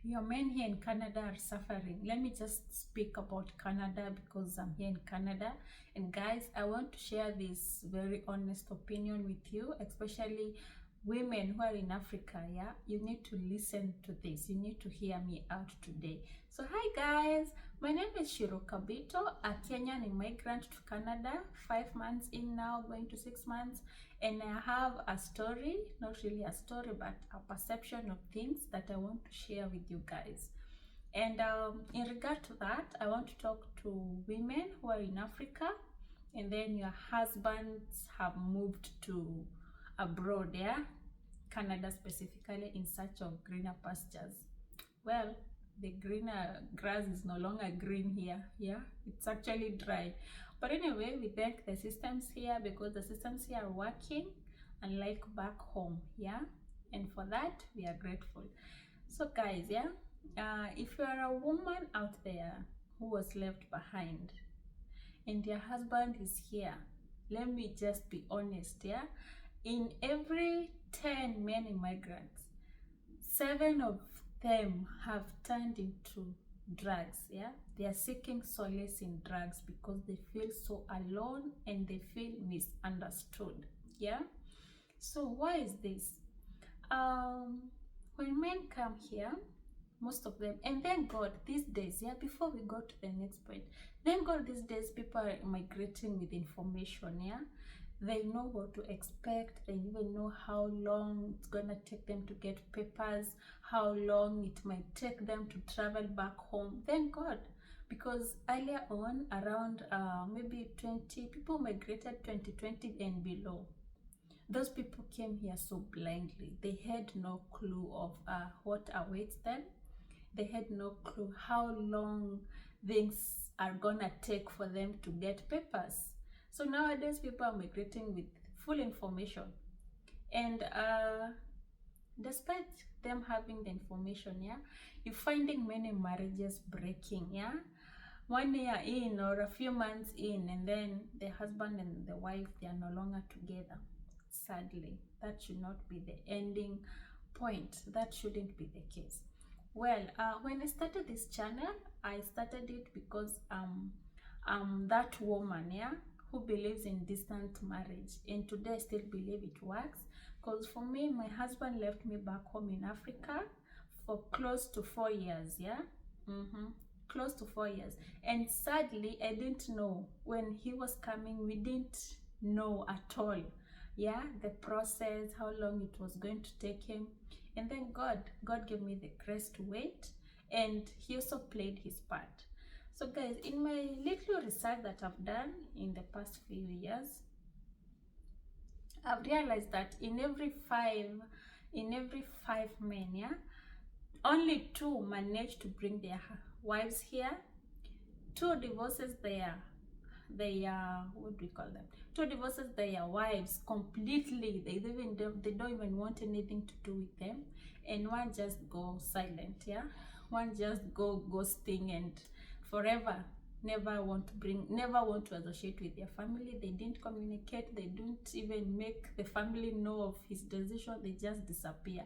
Your men here in Canada are suffering. Let me just speak about Canada because I'm here in Canada. And guys, I want to share this very honest opinion with you, especially women who are in Africa. Yeah, you need to listen to this. You need to hear me out today. So hi guys, my name is Shiro Kabito, a Kenyan immigrant to Canada, 5 months in now, going to 6 months. And I have a story, not really a story, but a perception of things that I want to share with you guys. And in regard to that, I want to talk to women who are in Africa, and then your husbands have moved to abroad, yeah, Canada specifically, in search of greener pastures. Well, the greener grass is no longer green here. Yeah, it's actually dry. But anyway, we thank the systems here because the systems here are working, unlike back home. Yeah, and for that we are grateful. So guys, yeah, if you are a woman out there who was left behind and your husband is here, let me just be honest. Yeah, in every 10 men immigrants, 7 of them have turned into drugs. Yeah, they are seeking solace in drugs because they feel so alone and they feel misunderstood. Yeah, so why is this? When men come here, most of them, and thank God these days, yeah, before we go to the next point, thank God these days people are migrating with information. Yeah, they know what to expect. They even know how long it's gonna take them to get papers, how long it might take them to travel back home. Thank God, because earlier on, around maybe 20 people migrated 2020 and below. Those people came here so blindly. They had no clue of what awaits them. They had no clue how long things are gonna take for them to get papers. So nowadays people are migrating with full information, and despite them having the information, yeah, you're finding many marriages breaking. Yeah, 1 year in or a few months in, and then the husband and the wife, they are no longer together. Sadly, that should not be the ending point. That shouldn't be the case. Well, when I started this channel, I started it because that woman, yeah, who believes in distant marriage, and today I still believe it works. Because for me, my husband left me back home in Africa for close to 4 years. Yeah, close to 4 years, and sadly I didn't know when he was coming. We didn't know at all, yeah, the process, how long it was going to take him. And then God gave me the grace to wait, and he also played his part. So guys, in my little research that I've done in the past few years, I've realized that in every five men, yeah, only 2 managed to bring their wives here. 2 divorces their what do we call them? 2 divorces their wives completely. They don't even want anything to do with them, and 1 just go silent. Yeah, 1 just go ghosting and forever never want to associate with their family. They didn't communicate. They don't even make the family know of his decision. They just disappear.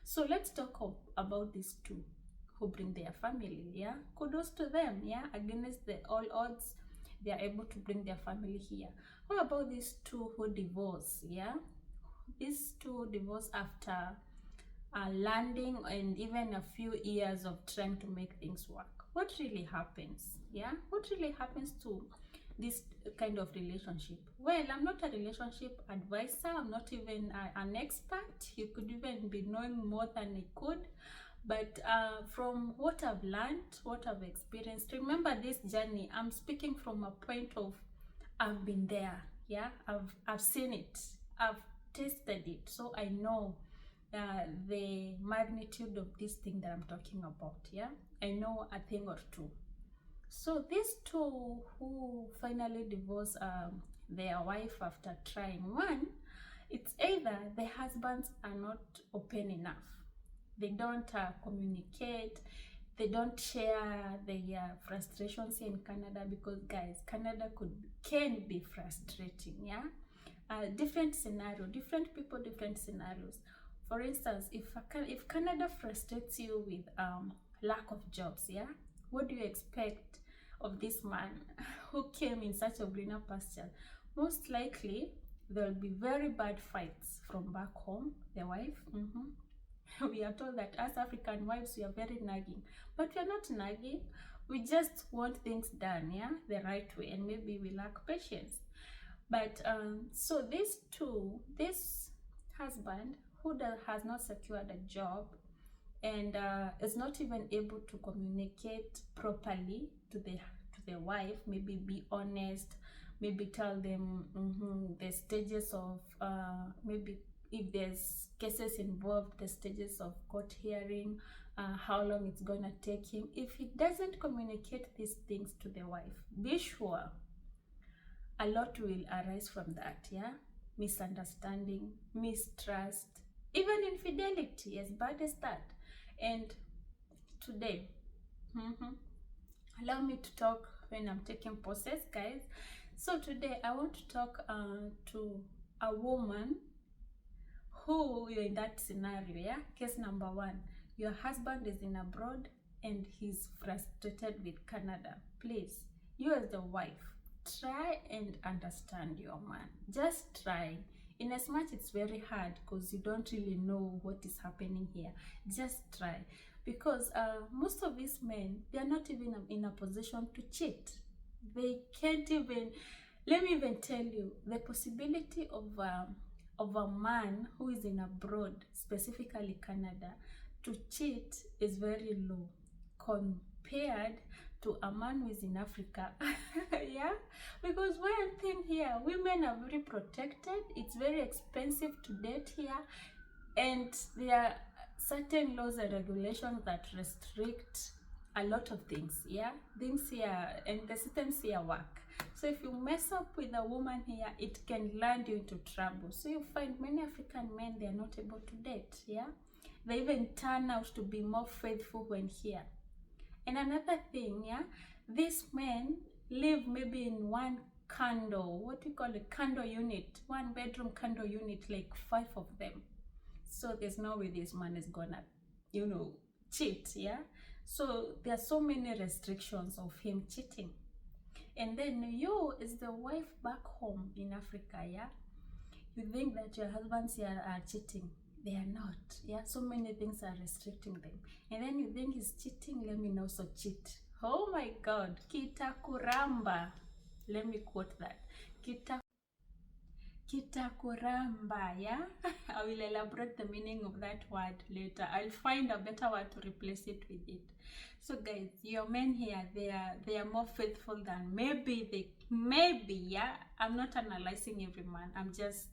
So let's talk about these 2 who bring their family. Yeah, kudos to them. Yeah, against the all odds, they are able to bring their family here. How about these 2 who divorce? Yeah, these 2 divorce after landing and even a few years of trying to make things work. What really happens? Yeah, what really happens to this kind of relationship? Well, I'm not a relationship advisor. I'm not even an expert. You could even be knowing more than I could. But from what I've learned, what I've experienced, remember this journey, I'm speaking from a point of I've been there. Yeah, I've seen it, I've tasted it, so I know the magnitude of this thing that I'm talking about. Yeah, I know a thing or two. So these 2 who finally divorce their wife after trying, 1, it's either the husbands are not open enough. They don't communicate. They don't share their frustrations here in Canada, because guys, Canada can be frustrating. Yeah, different scenario, different people, different scenarios. For instance, if Canada frustrates you with lack of jobs, yeah, what do you expect of this man who came in such a greener pasture? Most likely, there will be very bad fights from back home. The wife, we are told that as African wives, we are very nagging, but we are not nagging. We just want things done, yeah, the right way, and maybe we lack patience. But so this husband who has not secured a job and is not even able to communicate properly to the wife, maybe be honest, maybe tell them the stages of maybe if there's cases involved, the stages of court hearing, how long it's gonna take him. If he doesn't communicate these things to the wife, be sure a lot will arise from that, yeah? Misunderstanding, mistrust, even infidelity, as bad as that. And today, allow me to talk when I'm taking pauses, guys. So today I want to talk to a woman who you're in that scenario, yeah? Case number one, your husband is in abroad and he's frustrated with Canada. Please, you as the wife, try and understand your man. Just try. In as much it's very hard because you don't really know what is happening here. Just try. Because most of these men, they are not even in a position to cheat. They can't even, let me even tell you, the possibility of a man who is in abroad, specifically Canada, to cheat is very low compared to a man who is in Africa. Yeah, because one thing here, women are very protected. It's very expensive to date here, and there are certain laws and regulations that restrict a lot of things, yeah, things here, and the systems here work. So if you mess up with a woman here, it can land you into trouble. So you find many African men, they are not able to date, yeah, they even turn out to be more faithful when here. And another thing, yeah, these men live maybe in one condo, what we call a condo unit, one bedroom condo unit, like 5 of them. So there's no way this man is gonna, cheat, yeah. So there are so many restrictions of him cheating. And then you, as the wife back home in Africa, yeah, you think that your husbands here are cheating. They are not, yeah. So many things are restricting them. And then you think he's cheating, let me also cheat. Oh my God, kitakuramba. Let me quote that. Kitakuramba, yeah? I will elaborate the meaning of that word later. I'll find a better word to replace it with it. So guys, your men here, they are more faithful than maybe, yeah? I'm not analyzing every man. I'm just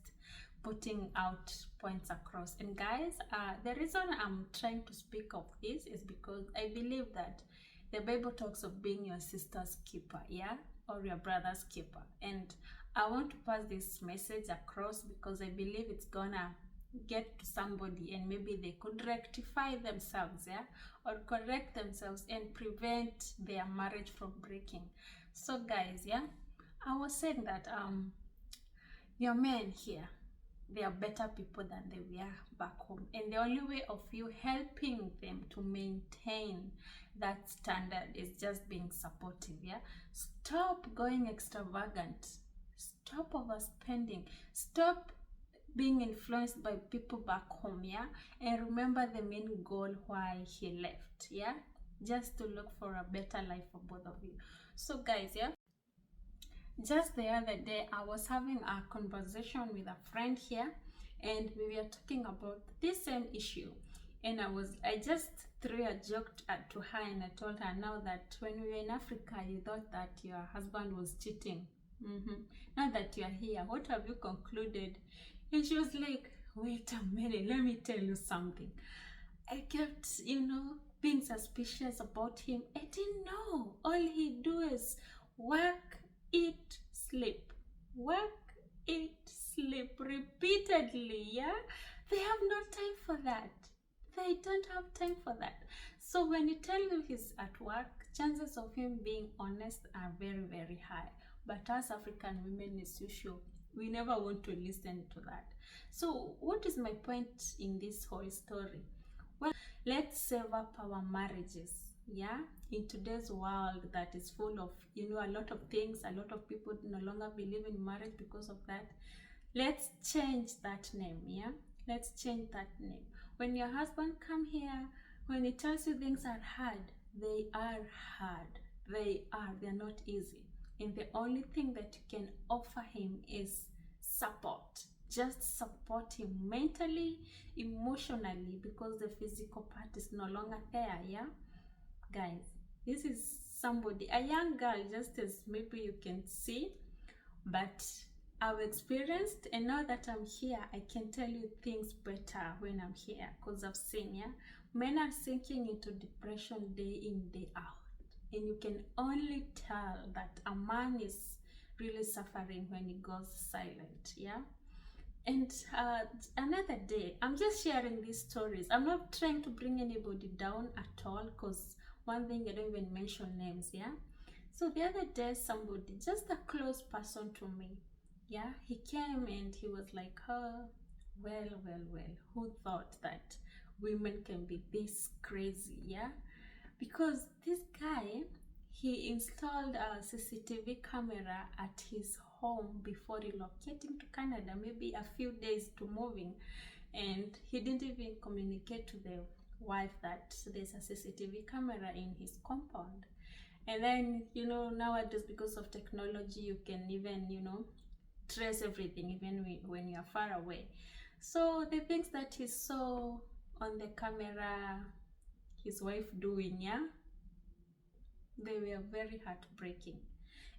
putting out points across. And guys, the reason I'm trying to speak of this is because I believe that the Bible talks of being your sister's keeper, yeah, or your brother's keeper. And I want to pass this message across because I believe it's gonna get to somebody and maybe they could rectify themselves, yeah, or correct themselves and prevent their marriage from breaking. So guys, yeah, I was saying that your men here, they are better people than they were back home, and the only way of you helping them to maintain that standard is just being supportive, yeah. Stop going extravagant, stop overspending, stop being influenced by people back home, yeah, and remember the main goal why he left, yeah, just to look for a better life for both of you. So guys, yeah, just the other day I was having a conversation with a friend here and we were talking about this same issue, and I just threw a joke to her and I told her, now that when we were in Africa you thought that your husband was cheating, now that you are here, what have you concluded? And she was like, wait a minute, let me tell you something. I kept, being suspicious about him. I didn't know. All he do is work, eat, sleep. Work, eat, sleep repeatedly, yeah? They have no time for that. They don't have time for that. So when you tell you he's at work, chances of him being honest are very, very high. But as African women, as usual, We never want to listen to that. So what is my point in this whole story? Well, let's save up our marriages. Yeah, in today's world that is full of, you know, a lot of things, a lot of people no longer believe in marriage because of that. Let's change that name. Yeah, let's change that name. When your husband come here, when he tells you things are hard, they are hard. They're not easy. And the only thing that you can offer him is support. Just support him mentally, emotionally, because the physical part is no longer there. Yeah, guys, this is somebody, a young girl, just as maybe you can see, but I've experienced, and now that I'm here, I can tell you things better when I'm here, because I've seen, yeah, men are sinking into depression day in, day out, and you can only tell that a man is really suffering when he goes silent. Yeah. And another day, I'm just sharing these stories. I'm not trying to bring anybody down at all, because one thing, I don't even mention names. Yeah. So the other day, somebody, just a close person to me, yeah, he came and he was like, oh, well, who thought that women can be this crazy? Yeah, because this guy, he installed a CCTV camera at his home before relocating to Canada, maybe a few days to moving, and he didn't even communicate to the wife that there's a CCTV camera in his compound. And then, you know, nowadays, because of technology, you can even, you know, trace everything even when you're far away. So the things that he saw on the camera his wife doing, yeah, they were very heartbreaking.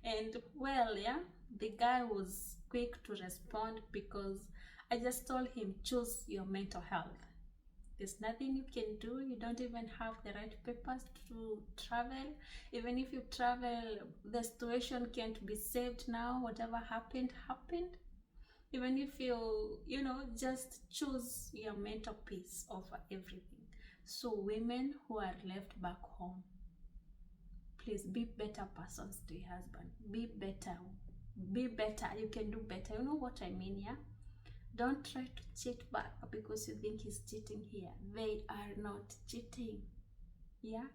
And well, yeah, the guy was quick to respond, because I just told him, choose your mental health. There's nothing you can do. You don't even have the right papers to travel. Even if you travel, the situation can't be saved now. Whatever happened, happened. Even if you know, just choose your mental peace over everything. So women who are left back home, please be better persons to your husband. Be better. Be better. You can do better. You know what I mean, yeah? Don't try to cheat back because you think he's cheating here. They are not cheating. Yeah?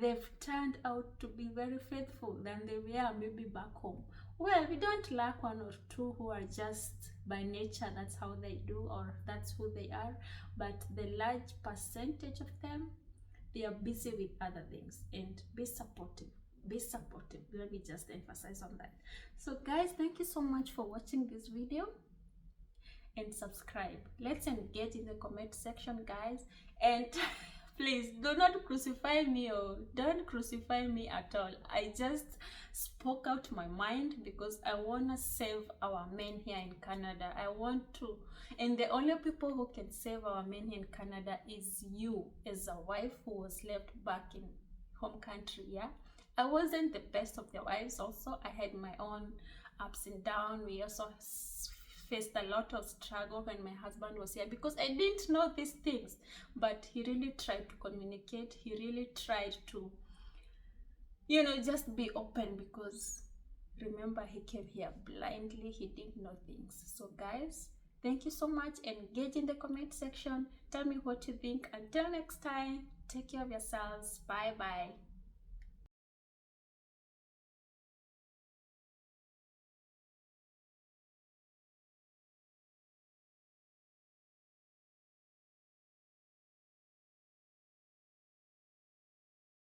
They've turned out to be very faithful than they were maybe back home. Well, we don't lack one or two who are just by nature, that's how they do, or that's who they are. But the large percentage of them, they are busy with other things. And be supportive. Be supportive. Let me just emphasize on that. So guys, thank you so much for watching this video, and subscribe. Let's engage in the comment section, guys. And please do not crucify me, or don't crucify me at all. I just spoke out my mind because I want to save our men here in Canada. I want to, and the only people who can save our men here in Canada is you, as a wife who was left back in home country. Yeah, I wasn't the best of the wives. Also, I had my own ups and downs. We also faced a lot of struggle when my husband was here, because I didn't know these things, but he really tried to communicate. He really tried to, you know, just be open, because remember, he came here blindly. He didn't know things. So guys, thank you so much. Engage in the comment section. Tell me what you think. Until next time, take care of yourselves. Bye bye.